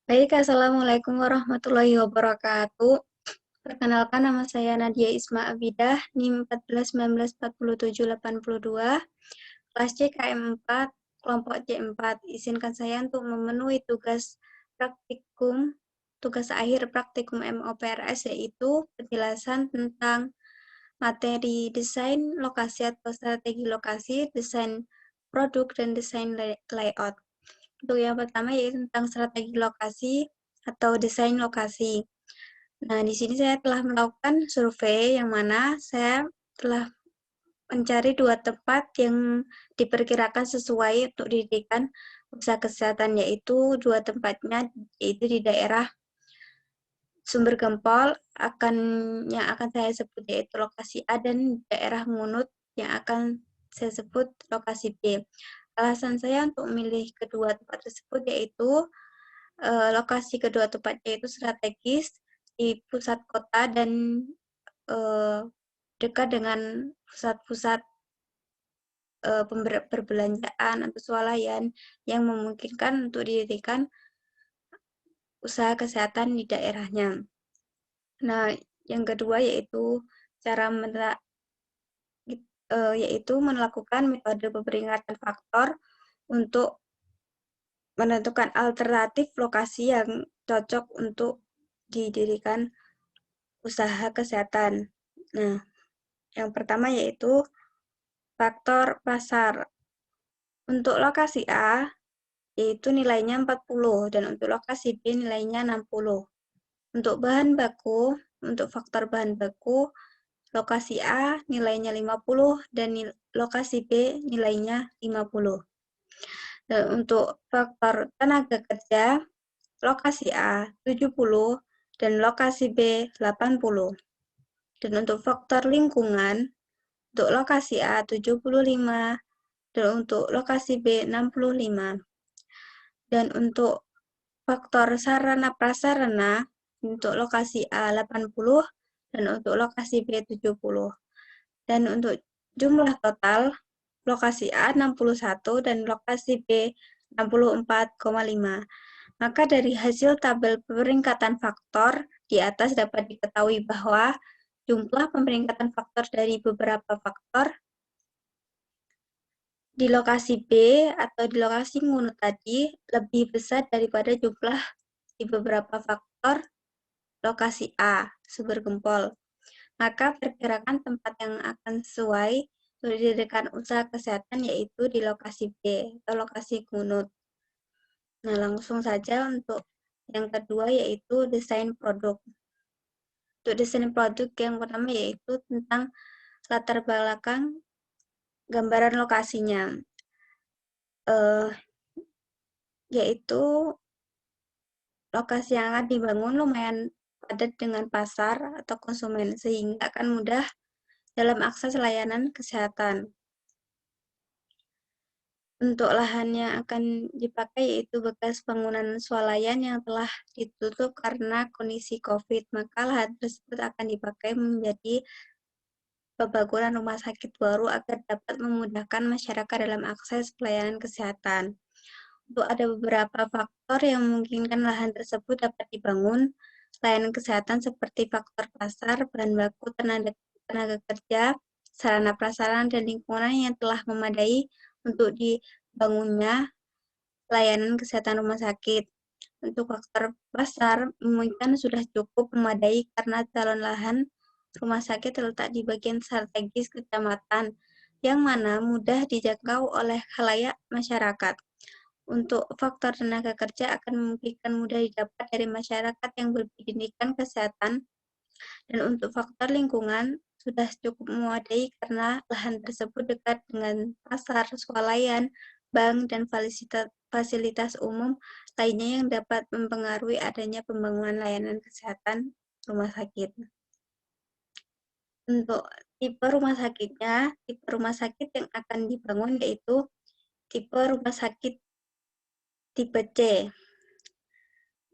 Baik, Assalamualaikum warahmatullahi wabarakatuh. Perkenalkan, nama saya Nadia Isma Abidah, NIM 14194782, kelas C KM 4, kelompok C4. Izinkan saya untuk memenuhi tugas akhir praktikum MOPRS, yaitu penjelasan tentang materi desain lokasi atau strategi lokasi, desain produk, dan desain layout. Untuk yang pertama yaitu tentang strategi lokasi atau desain lokasi. Nah, di sini saya telah melakukan survei yang mana saya telah mencari dua tempat yang diperkirakan sesuai untuk didirikan usaha kesehatan, yaitu dua tempatnya yaitu di daerah Sumber Gempol yang akan saya sebut yaitu lokasi A, dan daerah Ngunut yang akan saya sebut lokasi B. Alasan saya untuk memilih kedua tempat tersebut yaitu lokasi kedua tempatnya itu strategis di pusat kota dan eh, dekat dengan pusat-pusat perbelanjaan atau swalayan yang memungkinkan untuk didirikan usaha kesehatan di daerahnya. Nah, yang kedua yaitu cara yaitu melakukan metode pemeringkatan faktor untuk menentukan alternatif lokasi yang cocok untuk didirikan usaha kesehatan. Nah, yang pertama yaitu faktor pasar. Untuk lokasi A, yaitu nilainya 40, dan untuk lokasi B nilainya 60. Untuk bahan baku, untuk faktor bahan baku, lokasi A nilainya 50 dan lokasi B nilainya 50. Dan untuk faktor tenaga kerja, lokasi A 70 dan lokasi B 80. Dan untuk faktor lingkungan, untuk lokasi A 75 dan untuk lokasi B 65. Dan untuk faktor sarana prasarana, untuk lokasi A 80 dan untuk lokasi B 70. Dan untuk jumlah total, lokasi A 61 dan lokasi B 64,5. Maka dari hasil tabel pemeringkatan faktor di atas dapat diketahui bahwa jumlah pemeringkatan faktor dari beberapa faktor di lokasi B atau di lokasi Ngunut tadi lebih besar daripada jumlah di beberapa faktor lokasi A, Sumber Gempol. Maka perkirakan tempat yang akan sesuai untuk didirikan usaha kesehatan yaitu di lokasi B atau lokasi Ngunut. Nah, langsung saja untuk yang kedua yaitu desain produk. Untuk desain produk yang pertama yaitu tentang latar belakang gambaran lokasinya. Yaitu lokasi yang akan dibangun lumayan padat dengan pasar atau konsumen, sehingga akan mudah dalam akses layanan kesehatan. Untuk lahan yang akan dipakai yaitu bekas bangunan swalayan yang telah ditutup karena kondisi COVID, maka lahan tersebut akan dipakai menjadi pembangunan rumah sakit baru agar dapat memudahkan masyarakat dalam akses pelayanan kesehatan. Untuk ada beberapa faktor yang memungkinkan lahan tersebut dapat dibangun, layanan kesehatan seperti faktor pasar, bahan baku, tenaga kerja, sarana prasarana, dan lingkungan yang telah memadai untuk dibangunnya layanan kesehatan rumah sakit. Untuk faktor pasar, memungkinkan sudah cukup memadai karena calon lahan rumah sakit terletak di bagian strategis kecamatan, yang mana mudah dijangkau oleh khalayak masyarakat. Untuk faktor tenaga kerja akan memungkinkan mudah didapat dari masyarakat yang berpendidikan kesehatan, dan untuk faktor lingkungan sudah cukup memadai karena lahan tersebut dekat dengan pasar, swalayan, bank, dan fasilitas umum lainnya yang dapat mempengaruhi adanya pembangunan layanan kesehatan rumah sakit. Untuk tipe rumah sakitnya, tipe rumah sakit yang akan dibangun yaitu tipe rumah sakit tipe C,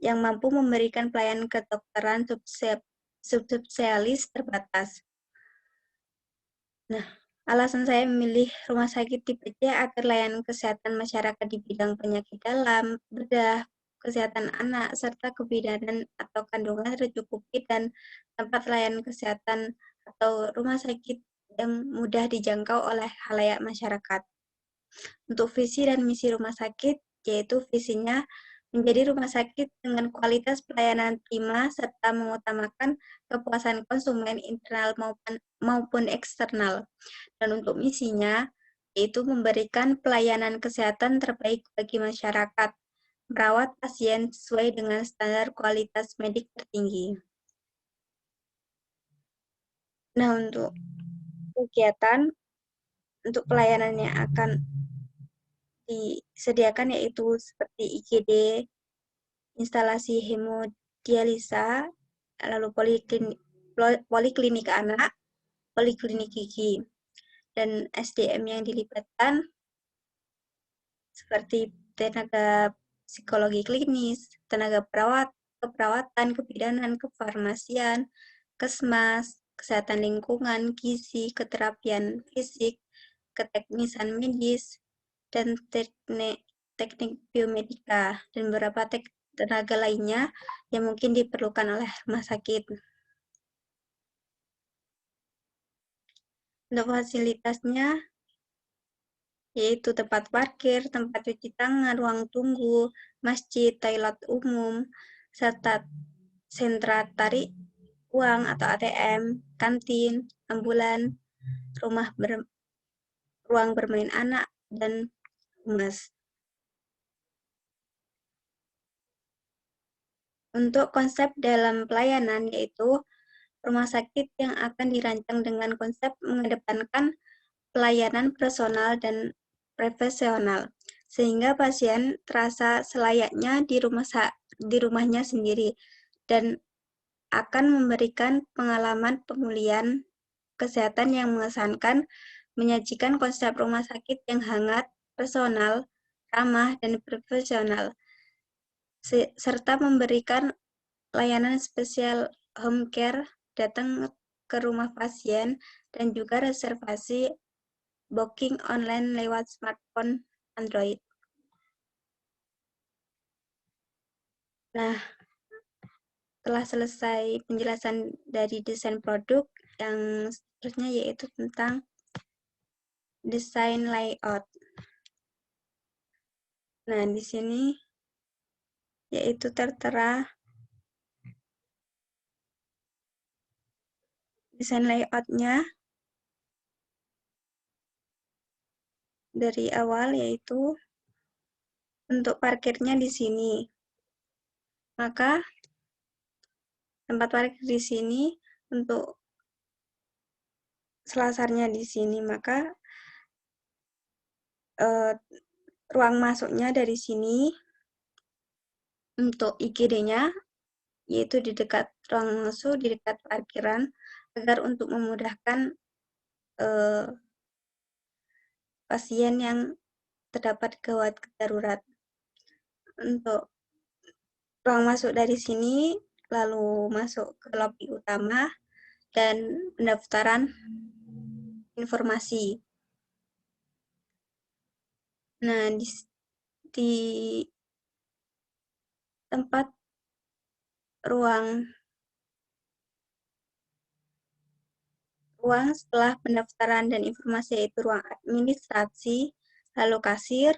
yang mampu memberikan pelayanan kedokteran subspesialis terbatas. Nah, alasan saya memilih rumah sakit tipe C agar layanan kesehatan masyarakat di bidang penyakit dalam, bedah, kesehatan anak, serta kebidanan atau kandungan tercukupi dan tempat layanan kesehatan atau rumah sakit yang mudah dijangkau oleh khalayak masyarakat. Untuk visi dan misi rumah sakit, yaitu visinya menjadi rumah sakit dengan kualitas pelayanan prima serta mengutamakan kepuasan konsumen internal maupun eksternal. Dan untuk misinya, yaitu memberikan pelayanan kesehatan terbaik bagi masyarakat, merawat pasien sesuai dengan standar kualitas medik tertinggi. Nah, untuk kegiatan, untuk pelayanan yang akan disediakan yaitu seperti IGD, instalasi hemodialisa, lalu poliklinik anak, poliklinik gigi, dan SDM yang dilibatkan seperti tenaga psikologi klinis, tenaga keperawatan, kebidanan, kefarmasian, kesmas, kesehatan lingkungan, gizi, keterapian fisik, keteknisan medis, dan teknik biomedika, dan beberapa tenaga lainnya yang mungkin diperlukan oleh rumah sakit. Untuk fasilitasnya, yaitu tempat parkir, tempat cuci tangan, ruang tunggu, masjid, toilet umum, serta sentra tarik uang atau ATM, kantin, ambulan, ruang bermain anak, dan humas. Untuk konsep dalam pelayanan, yaitu rumah sakit yang akan dirancang dengan konsep mengedepankan pelayanan personal dan profesional, sehingga pasien terasa selayaknya di rumahnya sendiri dan akan memberikan pengalaman pemulihan kesehatan yang mengesankan, menyajikan konsep rumah sakit yang hangat, personal, ramah, dan profesional, serta memberikan layanan spesial home care, datang ke rumah pasien, dan juga reservasi booking online lewat smartphone Android. Nah, telah selesai penjelasan dari desain produk, yang seterusnya yaitu tentang desain layout. Nah, di sini yaitu tertera desain layoutnya dari awal, yaitu untuk parkirnya di sini. Maka tempat parkir di sini, untuk selasarnya di sini, maka ruang masuknya dari sini. Untuk IGD-nya, yaitu di dekat ruang masuk, di dekat parkiran, agar untuk memudahkan pasien yang terdapat gawat darurat. Untuk ruang masuk dari sini, lalu masuk ke lobi utama, dan pendaftaran informasi. Nah, di tempat ruang setelah pendaftaran dan informasi, yaitu ruang administrasi, lalu kasir,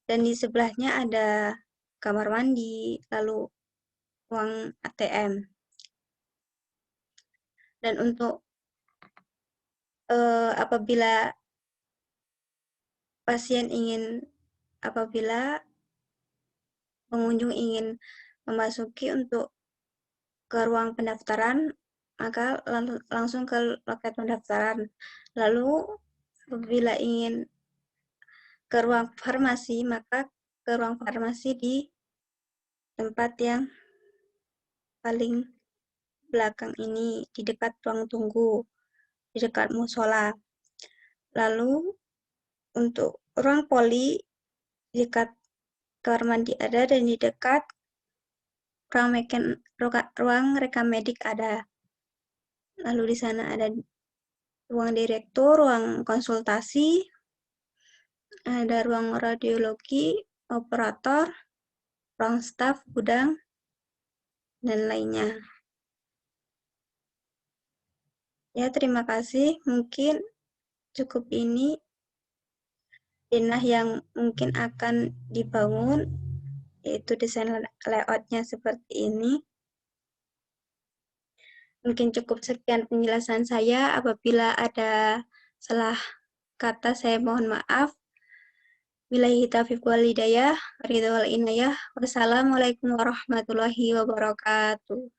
dan di sebelahnya ada kamar mandi, lalu ruang ATM. Dan untuk apabila pengunjung ingin memasuki untuk ke ruang pendaftaran, maka langsung ke loket pendaftaran. Lalu apabila ingin ke ruang farmasi, maka ke ruang farmasi di tempat yang paling belakang ini, di dekat ruang tunggu, di dekat musola. Lalu untuk ruang poli, di dekat kamar mandi ada, dan di dekat ruang rekam medik ada. Lalu di sana ada ruang direktur, ruang konsultasi, ada ruang radiologi, operator, ruang staf, gudang, dan lainnya. Ya, terima kasih. Mungkin cukup ini denah yang mungkin akan dibangun, yaitu desain layoutnya seperti ini. Mungkin cukup sekian penjelasan saya. Apabila ada salah kata, saya mohon maaf. Billahi taufiq wal hidayah, ridho wal inayah. Wassalamualaikum warahmatullahi wabarakatuh.